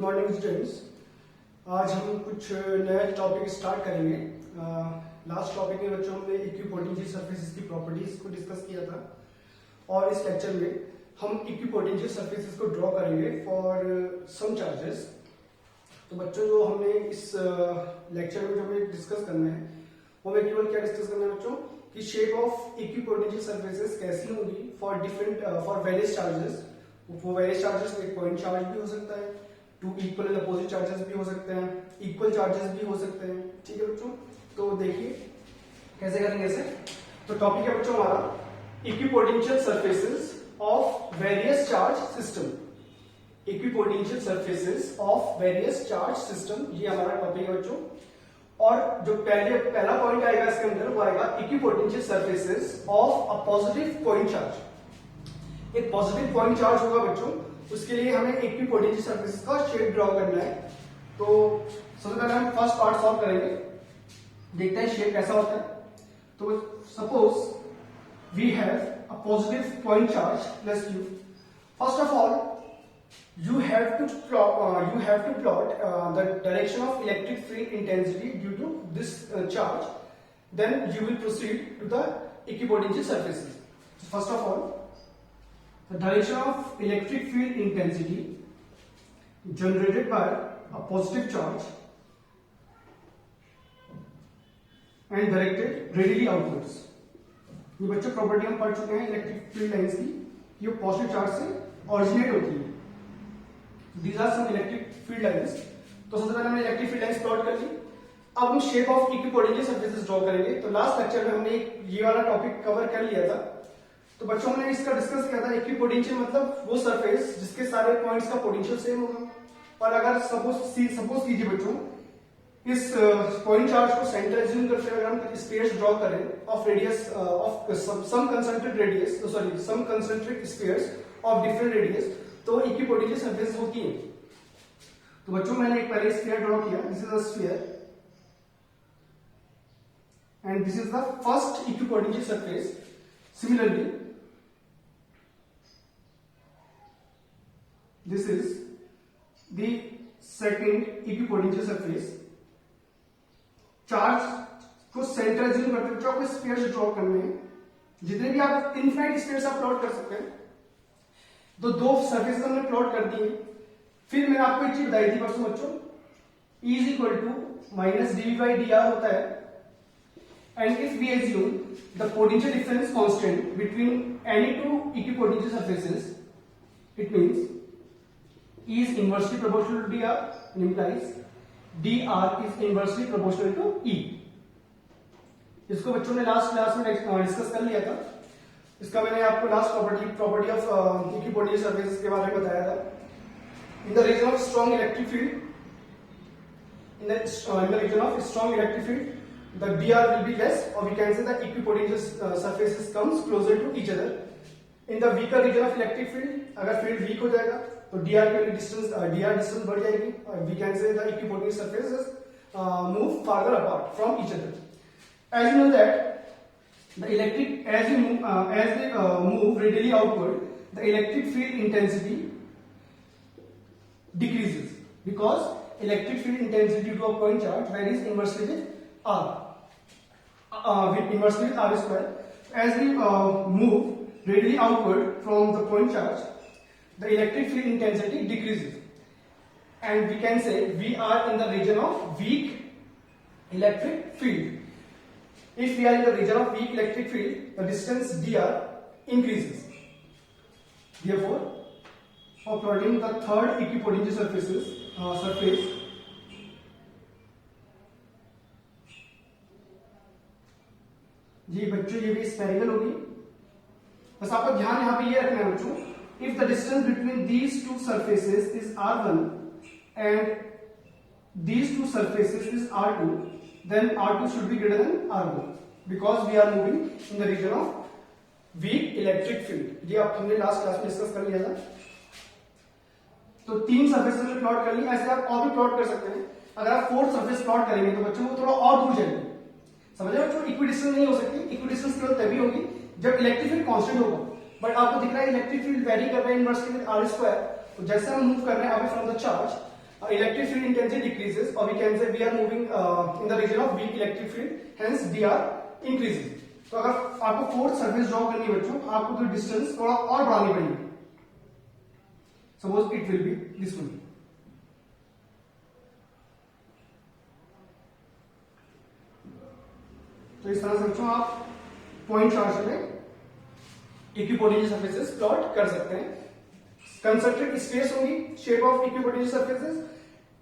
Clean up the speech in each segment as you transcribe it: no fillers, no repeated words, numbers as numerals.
Morning students, आज हम कुछ नया टॉपिक स्टार्ट करेंगे। लास्ट टॉपिक में बच्चों हमने इक्विपोटेंशियल सरफेसेस की प्रॉपर्टीज को डिस्कस किया था और इस लेक्चर में हम इक्विपोटेंशियल सरफेसेस को ड्रॉ करेंगे फॉर सम चार्जेस। तो बच्चों जो हमने इस लेक्चर में जो हमें डिस्कस करना है वो हमें केवल क्या डिस्कस करना है बच्चों कि शेप ऑफ इक्विपोटेंशियल सरफेसेस कैसी होंगी फॉर वेरियस चार्जेस। वो वेरियस चार्जेस एक पॉइंट चार्ज भी हो सकता है, two equal and opposite charges भी हो सकते हैं, इक्वल चार्जेस भी हो सकते हैं। ठीक है बच्चों, तो देखिए कैसे करेंगे इसे। तो टॉपिक है बच्चों हमारा equipotential surfaces of various charge system. Equipotential surfaces of various charge system, ये हमारा टॉपिक है बच्चों। और जो पहला पॉइंट आएगा इसके अंदर वो आएगा equipotential surfaces of a positive point charge. एक पॉजिटिव पॉइंट चार्ज होगा बच्चों, उसके लिए हमें इक्विपोटेंशियल सरफेसेस का शेप ड्रॉ करना है। तो सबसे पहले हम फर्स्ट पार्ट सॉल्व करेंगे, देखते हैं शेप कैसा होता है। तो suppose we have a positive point charge plus q। First of all you have to plot the direction of electric field intensity due to this charge. Then you will proceed to the equipotential surfaces. So first of all, the direction of electric field intensity generated by a positive charge and directed radially outwards. ये बच्चों property हम पढ़ चुके हैं electric field lines की, ये positive charge से originate होती है। These are some electric field lines. तो सबसे पहले हमने इलेक्ट्रिक फील्ड लाइंस प्लॉट कर ली। अब हम shape of equipotential surfaces draw करेंगे। तो लास्ट लेक्चर में हमने ये वाला टॉपिक कवर कर लिया था। तो बच्चों हमने इसका डिस्कस किया था इक्विपोटेंशियल मतलब वो सरफेस जिसके सारे पॉइंट्स का पोटेंशियल सेम होगा। और अगर सपोज कीजिए बच्चों इस पॉइंट चार्ज को सेंटर एज्यूम करते हुए हम स्पेयर्स ड्रॉ करें of radius of some concentric spheres of different radius, तो इक्विपोटेंशियल सरफेस होती है। तो बच्चों मैंने एक पहले स्फीयर ड्रॉ किया, this is a sphere and this is the first equipotential surface. Similarly this is the second equipotential surface. Charge को सेंटर एज्यूम करते हुए आपको स्फीयर्स ड्रॉ करने हैं, जितने भी आप इनफाइनाइट स्फीयर्स आप प्लॉट कर सकते हैं। तो दो सरफेस हमने प्लॉट कर दिए। फिर मैंने आपको एक चीज बताई थी परसों बच्चों, E is equal to minus dV by dr होता है। And if we assume the potential difference constant between any two equipotential surfaces, it means E is inversely proportional to dr, implies dr is inversely proportional to E। इसको बच्चों ने last class में discuss कर लिया था। इसका मैंने आपको last property of equipotential surfaces के बारे में बताया था। In the reason of strong electric field, in the reason of strong electric field the dr will be less, or we can say that equipotential surfaces comes closer to each other. In the weaker region of electric field, अगर field weak हो जाएगा तो dr के distance बढ़ जाएगी, और we can say the equipotential surfaces move farther apart from each other. As you know that the electric as they move radially outward, the electric field intensity decreases because electric field intensity due to a point charge varies inversely with r, inversely with r square. As we move radially outward from the point charge, the electric field intensity decreases, and we can say we are in the region of weak electric field. If we are in the region of weak electric field, the distance dr increases. Therefore, for plotting the third equipotential surface, जी बच्चों ये भी spherical होगी। बस आपको ध्यान यहाँ पे ये रखना है बच्चों, if the distance between these two surfaces is r1 and these two surfaces is r2, then r2 should be greater than r1 because we are moving in the region of weak electric field। ये आप हमने last class में discuss कर लिया था। तो तीन surfaces में प्लॉट कर ली, ऐसे आप और भी प्लॉट कर सकते हैं। अगर आप फोर्थ सरफेस प्लॉट करेंगे तो बच्चों को थोड़ा और दूर जाएगी। समझ रहे हो बच्चों, इक्विडिस्टेंस नहीं हो सकती। इक्विडिस्टेंस केवल तभी होगी जब इलेक्ट्रिक फील्ड कांस्टेंट होगा, बट आपको दिख रहा है इलेक्ट्रिक फील्ड वेरी कर रहा है इनवर्सली विद r स्क्वायर। तो जैसे हम मूव कर रहे हैं away from the charge, electric field intensity decreases, or we can say we are moving in the region of weak electric field, hence dr increases. तो अगर आपको फोर्थ सरफेस ड्रॉ करनी है बच्चों, आपको तो डिस्टेंस थोड़ा और बढ़ानी पड़ेगी. Suppose it will be this one. तो इस तरह से बच्चों आप पॉइंट चार्ज में इक्विपोटेंशियल सरफेसेस प्लॉट कर सकते हैं. कंसंट्रिक स्पेस होगी, shape of equipotential surfaces,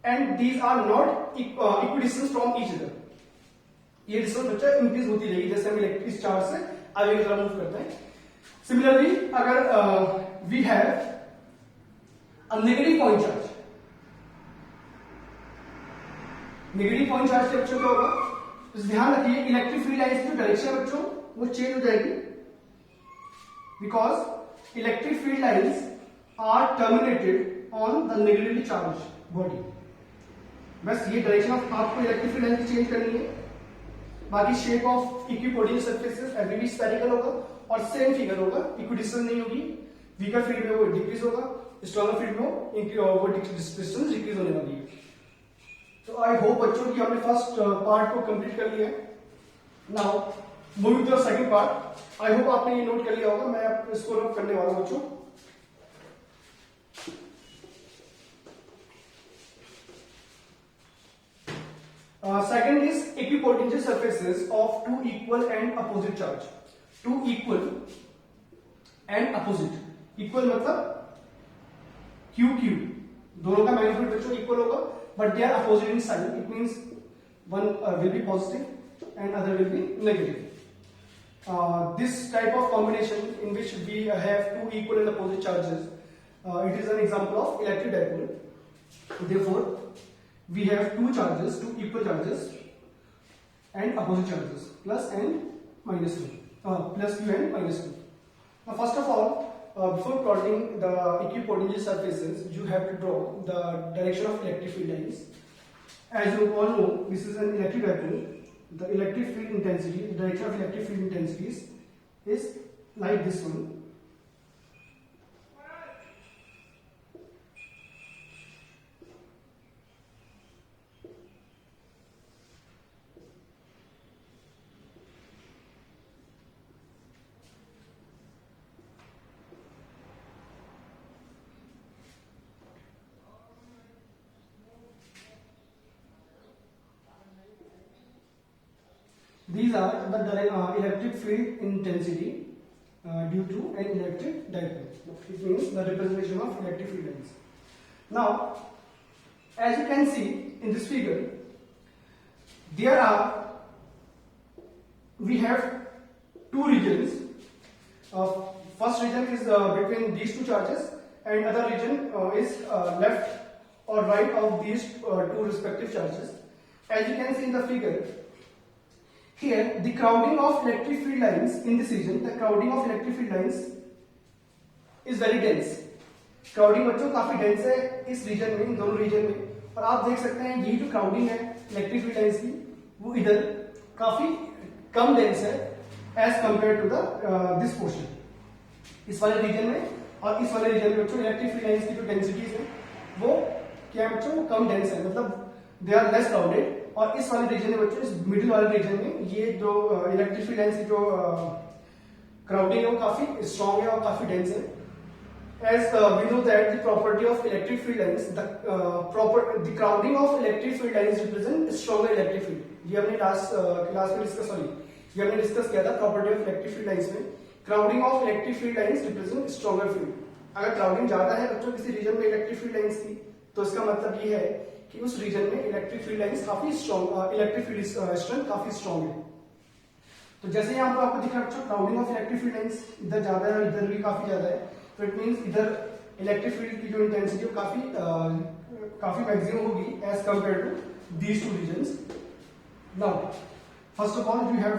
and these are not equidistance from each other. ये डिस्टेंस बच्चा इंक्रीज होती रहेगी जैसे हम इस चार्ज से आगे की तरफ मूव करते हैं. सिमिलरली अगर we have a negative point charge, negative point charge के बच्चों क्या होगा, तो ध्यान रखिए इलेक्ट्रिक फील्ड लाइंस की जो डायरेक्शन है बच्चों वो चेंज हो जाएगी, because electric field lines are terminated on the negatively charge body. बस ये डायरेक्शन ऑफ आपको इलेक्ट्रिक फील्ड लाइंस चेंज करनी है. बाकी shape of equipotential surfaces every भी स्फेरिकल होगा और सेम फिगर होगा, इक्विडिस्टेंस नहीं होगी. वीकर फील्ड में वो डिक्रीज होगा, स्ट्रॉन्गर फील्ड में वो डिस्टेंस डिक्रीज होने वाली है. तो आई होप बच्चों कि हमने फर्स्ट पार्ट को कंप्लीट कर लिया है. Now moving to the second part. I hope आपने ये नोट कर लिया होगा, मैं इसको नोट करने वाला हूं बच्चों. Second is equipotential surfaces of two equal and opposite charge. Two equal and opposite. Equal मतलब Q Q. दोनों का मैग्नीट्यूड बच्चों इक्वल होगा, but they are opposite in sign. It means one will be positive and other will be negative. This type of combination in which we have two equal and opposite charges, it is an example of electric dipole. Therefore, we have two charges, two equal charges and opposite charges, plus and minus 2, plus q and minus 2. Now first of all, before plotting the equipotential surfaces, you have to draw the direction of electric field lines. As you all know, this is an electric dipole. The electric field intensity, the direction of electric field intensities is like this one. These are the electric field intensity due to an electric dipole. It means the representation of electric field lines. Now, as you can see in this figure, we have two regions. First region is between these two charges, and other region is left or right of these two respective charges. As you can see in the figure, here the crowding of electric field lines in this region, the crowding of electric field lines is very dense. Crowding बच्चों काफी dense है इस reason में, इन दोनों reason में. और आप देख सकते हैं ये जो क्राउडिंग है इलेक्ट्रिक फील्ड लाइंस की, वो इधर काफी कम डेंस है as compare to the this portion. इस वाले रीजन में और इस वाले रीजन में बच्चों इलेक्ट्रिक फील्ड लाइंस की जो डेंसिटीज है वो क्या है बच्चों, वो कम डेंस है, मतलब दे आर लेस क्राउडेड. और इस वाले रीजन में बच्चों, इस मिडिल वाले रीजन में ये जो इलेक्ट्रिक फील्ड लाइंस की जो क्राउडिंग है वो काफी स्ट्रॉन्ग है और काफी डेंस है. As we know that the property of electric field lines, the crowding of electric field lines represent stronger electric field. ये हमने लास्ट क्लास में डिस्कस किया था. Property of electric field lines में crowding of electric field lines represent stronger field. अगर crowding ज्यादा है बच्चों किसी रीजन में इलेक्ट्रिक फील्ड लाइंस की, तो इसका मतलब ये है कि उस रीजन में इलेक्ट्रिक फील्ड लाइंस काफी स्ट्रॉन्ग, इलेक्ट्रिक फील्ड स्ट्रेंथ काफी स्ट्रॉन्ग है. तो जैसे यहाँ पर आपको दिख रहा है बच्चों crowding of electric field lines इधर ज्यादा है और इधर भी काफी ज्यादा है. तो इट मीन्स इधर इलेक्ट्रिक फील्ड की जो इंटेंसिटी वो काफी मैक्सिमम होगी as compare to these two regions. Now first of all you have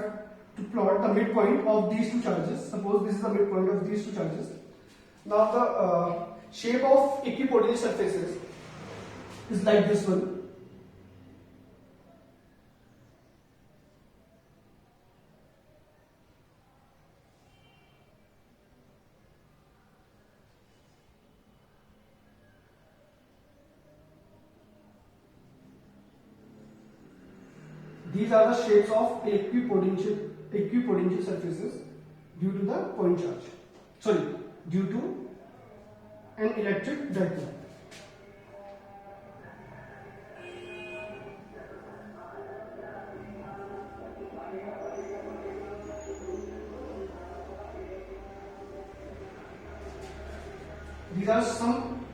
to plot the mid point of these two charges. Suppose this is the mid point of these two charges. Now the shape of equipotential surfaces is like this one. these are the shapes of equipotential surfaces due to the point charge, sorry, due to an electric dipole. These are some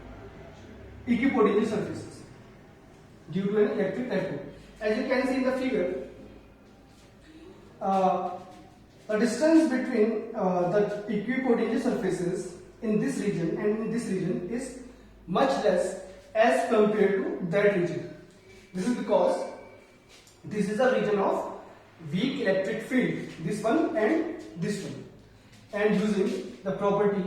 equipotential surfaces due to an electric dipole. As you can see in the figure, the distance between the equipotential surfaces in this region and in this region is much less as compared to that region. This is because this is a region of weak electric field, this one and this one, and using the property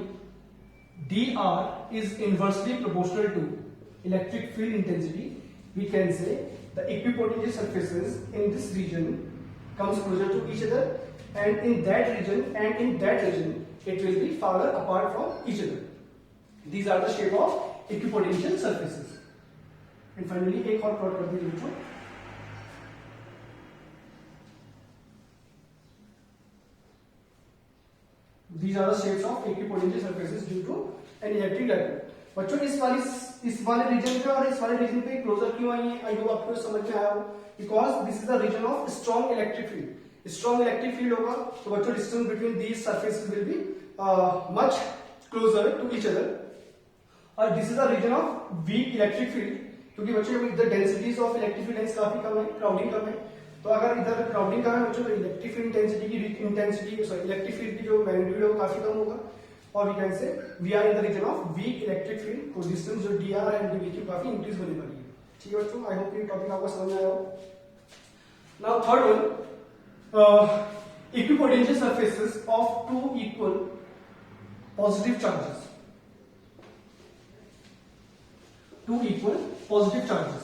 dr is inversely proportional to electric field intensity, we can say the equipotential surfaces in this region comes closer to each other, and in that region it will be farther apart from each other. These are the shape of equipotential surfaces. And finally एक और plot कर दीजिए बच्चों. These are the shapes of equipotential surfaces due to an electric dipole. बच्चों इस वाले reason पे और इस वाले रीजन पे क्लोजर क्यों आई है? आई होप आपको समझ में आया हो. Because this is the reason of strong electric field. Strong electric field होगा तो बच्चों distance between these surfaces will be much closer to each other. और this is the reason of weak electric field, क्योंकि बच्चों इधर densities of electric field lines काफी कम है, क्राउडिंग कम है. तो अगर इधर क्राउडिंग कम है बच्चों तो इलेक्ट्रिक फील्ड इलेक्ट्रिक फील्ड की जो मैग्नीट्यूड है वो काफी कम होगा. और we can say we are in the reason of weak electric field, तो डिस्टेंस जो डी आर है डी की काफी इंक्रीज होने वाली है. ठीक है बच्चों, आई होप ये टॉपिक आपको समझ में आया हो. Now third one, equipotential surfaces of two equal positive charges. Two equal positive charges.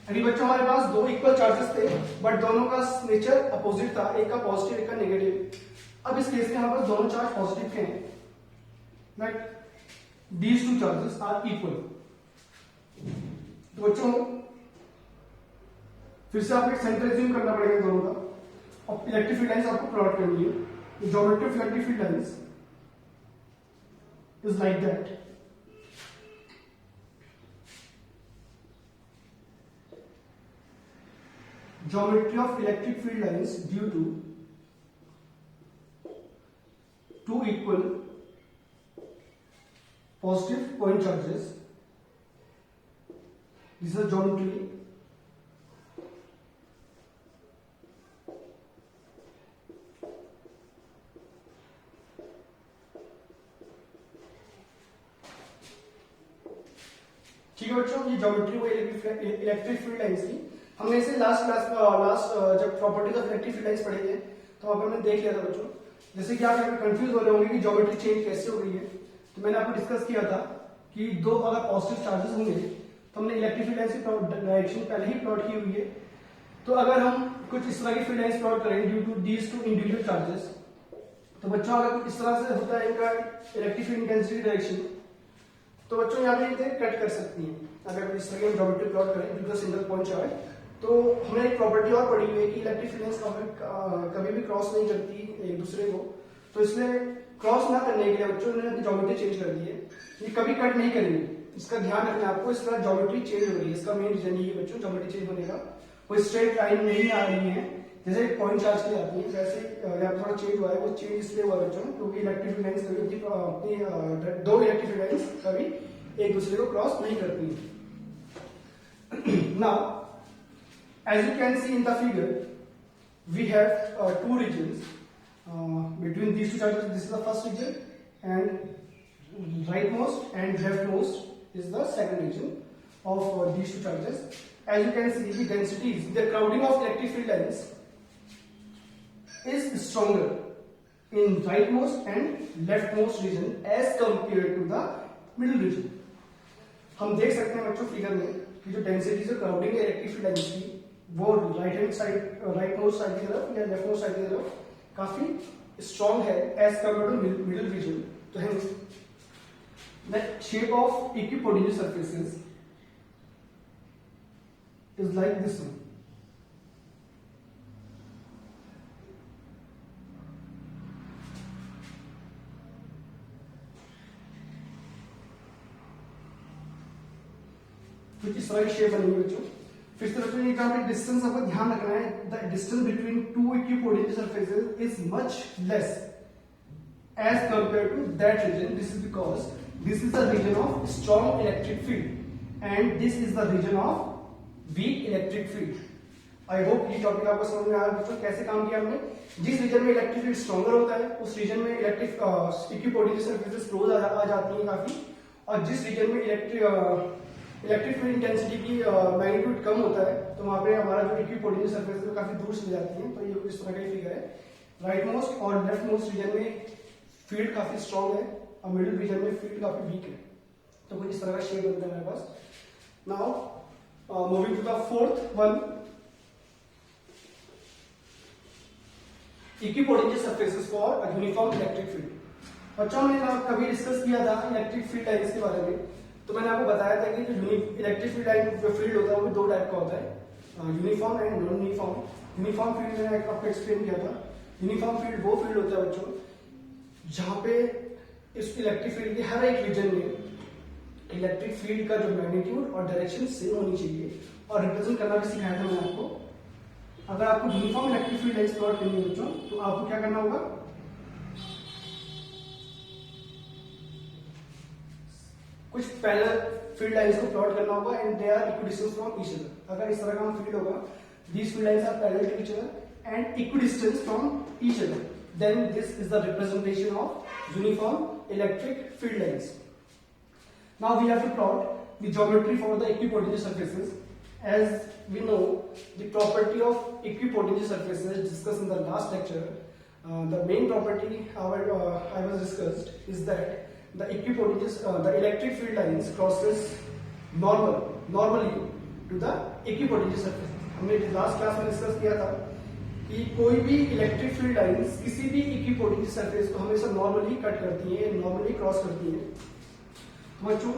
अभी बच्चों हमारे पास दो इक्वल चार्जेस थे, बट दोनों का नेचर अपोजिट था, एक का पॉजिटिव एक का नेगेटिव. अब इस केस में हमारे पास दोनों चार्ज पॉजिटिव के हैं. Right, these two charges are equal. तो बच्चों फिर से आपको सेंटर एज्यूम करना पड़ेगा दोनों का. और इलेक्ट्रिक फील्ड लाइंस आपको प्लॉट करनी है. Geometry of electric field lines is like that. Geometry of electric field lines due to two equal positive point charges. This is a geometry ठीक है बच्चों, ये ज्योमेट्री वो इलेक्ट्रिक फील्ड लाइंस की. हमने इसे लास्ट जब properties of electric field lines पढ़े थे तो वहां पर हमने देख लिया था बच्चों. जैसे कि आप यहाँ पे कंफ्यूज हो रहे होंगे कि ज्योमेट्री चेंज कैसे हो गई है, तो मैंने आपको डिस्कस किया था कि दो अगर पॉजिटिव चार्जेस होंगे तो हमने इलेक्ट्रिक फील्ड लाइंस की डायरेक्शन पहले ही प्लॉट की हुई है. तो अगर हम कुछ इस तरह की फील्ड लाइंस प्लॉट करें due to these two individual charges, तो बच्चों अगर कुछ इस तरह से होता है इनका इलेक्ट्रिक फील्ड इंटेंसिटी डायरेक्शन, तो बच्चों यहाँ पे कट कर सकती है. अगर इस तरह की ज्योमेट्री प्लॉट करें due to single point charge, तो हमने एक प्रॉपर्टी और पढ़ी हुई है कि इलेक्ट्रिक फील्ड लाइंस कभी भी क्रॉस नहीं करती एक दूसरे को. तो इसलिए क्रॉस ना करने के लिए बच्चों ने ज्योमेट्री चेंज कर दी है. ये कभी कट नहीं करेंगे, इसका ध्यान रखना आपको. इस तरह ज्योमेट्री चेंज हो रही है, इसका मेन रीजन ये बच्चों ज्योमेट्री चेंज होने का. कोई स्ट्रेट लाइन नहीं आ रही है जैसे पॉइंट चार्ज की आती है, वैसे यहाँ थोड़ा चेंज हुआ है. वो चेंज इसलिए हुआ बच्चों क्योंकि इलेक्ट्रिक फील्ड लाइंस कभी अपनी दो इलेक्ट्रिक फील्ड लाइंस कभी एक दूसरे को क्रॉस नहीं करती. Now as you can see in the figure, we have two regions between these two charges. This is the first region, and rightmost and leftmost is the second region of these two charges. As you can see, the densities, the crowding of electric field lines is stronger in rightmost and leftmost region as compared to the middle region. हम देख सकते हैं बच्चों figure में कि जो density जो crowding है इलेक्ट्रिक फील्ड लाइंस की, वो right hand side right most side की तरफ या लेफ्ट मोस्ट साइड की तरफ काफी स्ट्रॉन्ग है as compare to middle region. तो है the shape of equipotential surfaces is like this one. कुछ इस तरह की शेप बनेगी बच्चों। फिर से बच्चों यहाँ पे डिस्टेंस आपको ध्यान रखना है, the distance between two equipotential surfaces is much less as compare to that reason. This is because this is the reason of strong electric field and this is the reason of weak electric field. I hope ये topic आपको समझ में आया बच्चों, कैसे काम किया हमने। जिस रीजन में इलेक्ट्रिक फील्ड स्ट्रॉन्गर होता है उस रीजन में इलेक्ट्रिक इक्विपोटेंशियल सरफेसेस क्लोज आ जाती हैं काफी, और जिस रीजन में इलेक्ट्रिक फील्ड इंटेंसिटी की मैग्नीट्यूड कम होता है तो वहां पे हमारा जो इक्विपोटेंशियल सरफेस है काफी दूर चली जाती है। तो ये इस तरह का ही फिगर है। राइट मोस्ट और लेफ्ट मोस्ट रीजन में फील्ड काफी स्ट्रॉन्ग है और मिडिल रीजन में फील्ड काफी वीक है। तो कुछ इस तरह का शेप बनता है हमारे पास। Now moving to the fourth one, equipotential surfaces for uniform electric field. बच्चों हमने कभी डिस्कस किया था इलेक्ट्रिक फील्ड लाइन्स के बारे में, तो मैंने आपको बताया था कि जो इलेक्ट्रिक फील्ड लाइन जो फील्ड होता है वो दो टाइप का होता है, uniform and non uniform. Uniform field मैंने आपको एक्सप्लेन किया था। यूनिफॉर्म फील्ड वो फील्ड होता है बच्चों जहां पे इस इलेक्ट्रिक फील्ड के हर एक रीजन में इलेक्ट्रिक फील्ड का जो मैग्नीट्यूड और डायरेक्शन सेम होनी चाहिए, और रिप्रेजेंट करना भी सिखाया था मैंने आपको। अगर आपको uniform electric field lines plot करनी है बच्चों तो आपको क्या करना होगा, कुछ पैरेलल फील्ड लाइंस को प्लॉट करना होगा and they are equidistance from each other. अगर इस तरह का फील्ड होगा, these field lines are parallel to each other and equidistance from each other, then this is the representation of uniform electric field lines. Now we have to plot the geometry for the equipotential surfaces. As we know, the property of equipotential surfaces discussed in the last lecture, the main property I was discussed is that the electric field lines crosses normally to the equipotential surface। हमने last class में discuss किया था कि कोई भी electric field lines किसी भी equipotential surface को हमेशा नॉर्मली कट करती है, नॉर्मली क्रॉस करती है। तो बच्चों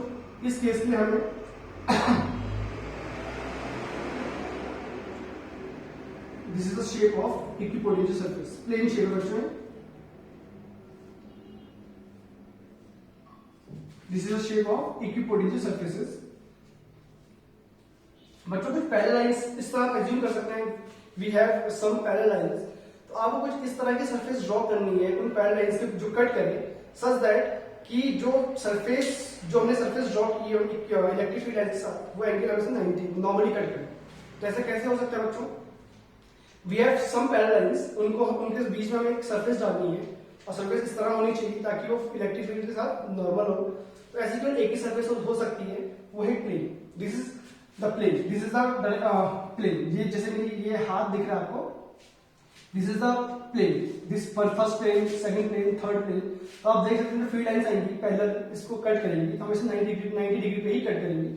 इस केस में हमें this is the shape of equipotential surface, plane shape बच्चों। This is the shape of equipotential surfaces। बच्चों कुछ पैरेलल लाइंस इस तरह एज्यूम कर सकते हैं, we have some parallel lines। तो आपको कुछ इस तरह की सरफेस ड्रॉ करनी है उन पैरेलल लाइंस के जो कट करे, such that कि जो हमने सरफेस ड्रॉ की है इलेक्ट्रिक फील्ड लाइन के साथ वो एंगल हमें 90 नॉर्मली कट करे। तो ऐसा कैसे हो सकता है बच्चों, We have some parallel lines, उनके बीच में हमें एक सरफेस डालनी है और सरफेस इस तरह होनी चाहिए ताकि वो इलेक्ट्रिक फील्ड के साथ नॉर्मल हो। तो ऐसी कोई एक ही सरफेस हो सकती है, वो है plane. This is the plane, this is the plane. ये जैसे ये हाथ दिख रहा है आपको, this is the plane, this first plane, second plane, third plane. तो आप देख सकते हैं फील्ड लाइंस आएंगी पैरेलल, इसको कट करेंगी तो हम इसे 90 डिग्री पे ही कट करेंगे।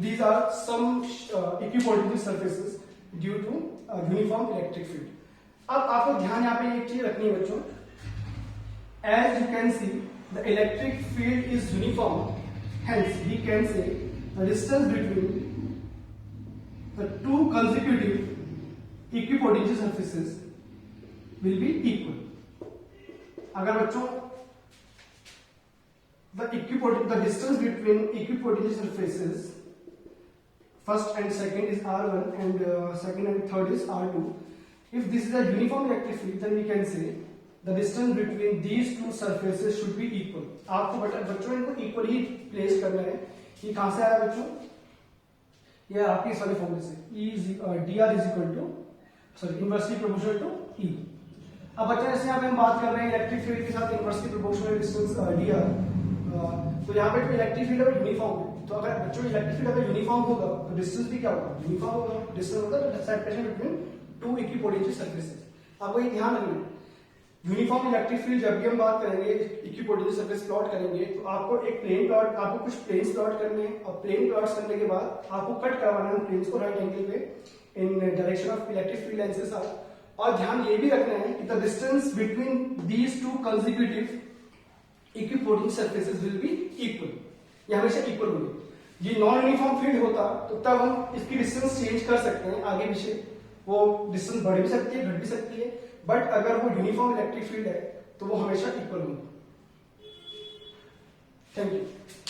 These are some equipotential surfaces due to uniform electric field. अब आपको ध्यान यहाँ पे एक चीज रखनी है बच्चों, as you can see the electric field is uniform, hence we can say the distance between the two consecutive equipotential surfaces will be equal. अगर बच्चों the distance between equipotential surfaces first and second is R1 and second and third is R2. If this is a uniform electric field, then we can say the distance between these two surfaces should be equal। आपको बच्चों इनको equal ही place करना है। ये कहां से आया बच्चों, ये आपकी इस वाले फॉर्मूले से dr is equal to inversely proportional to E। अब बच्चों जैसे यहाँ पे हम बात कर रहे हैं इलेक्ट्रिक फील्ड के साथ इनवर्सली प्रोपोर्शनल डिस्टेंस dr, तो यहाँ पे जो इलेक्ट्रिक फील्ड है यूनिफॉर्म है। तो अगर बच्चों इलेक्ट्रिक फील्ड अगर यूनिफॉर्म होगा तो डिस्टेंस भी क्या होगा, यूनिफॉर्म होगा। डिस्टेंस होगा the separation between two equipotential surfaces. आपको ये ध्यान रखना है, यूनिफॉर्म इलेक्ट्रिक फील्ड जब भी हम बात करेंगे इक्विपोटेंशियल सरफेस प्लॉट करेंगे तो आपको एक प्लेन प्लॉट, आपको कुछ प्लेन्स प्लॉट करने हैं और प्लेन प्लॉट्स करने के बाद आपको कट करवाना है प्लेन्स को राइट एंगल पे इन direction of electric field lines के साथ। और ध्यान ये भी रखना है कि the distance between these two consecutive equipotential surfaces will be equal, ये हमेशा इक्वल होंगे। ये नॉन यूनिफॉर्म फील्ड होता तो तब हम इसकी डिस्टेंस चेंज कर सकते हैं आगे पीछे, वो डिस्टेंस बढ़ भी सकती है घट भी सकती है, बट अगर वो यूनिफॉर्म इलेक्ट्रिक फील्ड है तो वो हमेशा इक्वल होंगे। Thank you.